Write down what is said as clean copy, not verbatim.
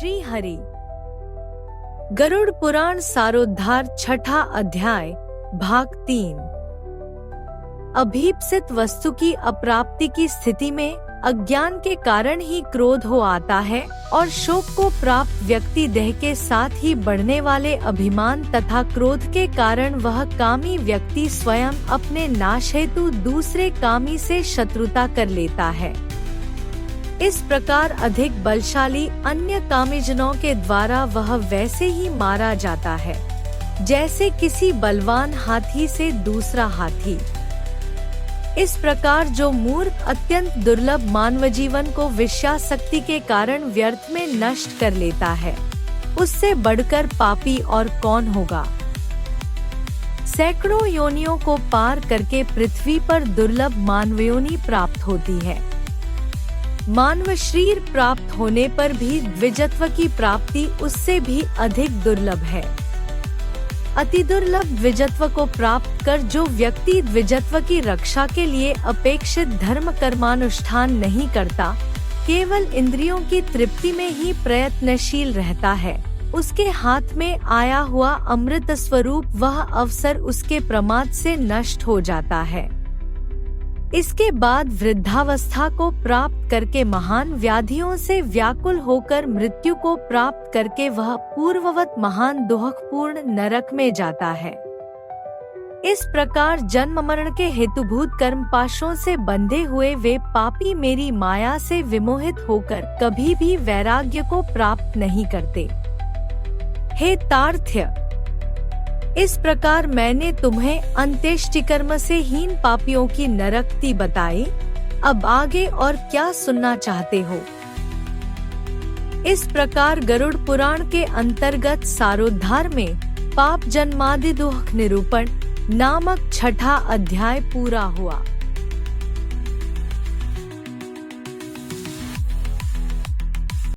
श्री हरि। गरुड़ पुराण सारोद्धार छठा अध्याय भाग 3। अभीप्सित वस्तु की अप्राप्ति की स्थिति में अज्ञान के कारण ही क्रोध हो आता है और शोक को प्राप्त व्यक्ति देह के साथ ही बढ़ने वाले अभिमान तथा क्रोध के कारण वह कामी व्यक्ति स्वयं अपने नाश हेतु दूसरे कामी से शत्रुता कर लेता है। इस प्रकार अधिक बलशाली अन्य कामीजनों के द्वारा वह वैसे ही मारा जाता है जैसे किसी बलवान हाथी से दूसरा हाथी। इस प्रकार जो मूर्ख अत्यंत दुर्लभ मानव जीवन को विषयासक्ति के कारण व्यर्थ में नष्ट कर लेता है, उससे बढ़कर पापी और कौन होगा। सैकड़ों योनियों को पार करके पृथ्वी पर दुर्लभ मानव योनि प्राप्त होती है। मानव शरीर प्राप्त होने पर भी द्विजत्व की प्राप्ति उससे भी अधिक दुर्लभ है। अति दुर्लभ द्विजत्व को प्राप्त कर जो व्यक्ति द्विजत्व की रक्षा के लिए अपेक्षित धर्म कर्मानुष्ठान नहीं करता, केवल इंद्रियों की तृप्ति में ही प्रयत्नशील रहता है, उसके हाथ में आया हुआ अमृत स्वरूप वह अवसर उसके प्रमाद से नष्ट हो जाता है। इसके बाद वृद्धावस्था को प्राप्त करके महान व्याधियों से व्याकुल होकर मृत्यु को प्राप्त करके वह पूर्ववत महान दुःखपूर्ण नरक में जाता है। इस प्रकार जन्म मरण के हेतुभूत कर्म पाशों से बंधे हुए वे पापी मेरी माया से विमोहित होकर कभी भी वैराग्य को प्राप्त नहीं करते। हे तार्थ्य, इस प्रकार मैंने तुम्हें अंत्येष्टि कर्म से हीन पापियों की नरकति बताई। अब आगे और क्या सुनना चाहते हो? इस प्रकार गरुड़ पुराण के अंतर्गत सारोद्धार में पाप जन्मादि दुख निरूपण नामक छठा अध्याय पूरा हुआ।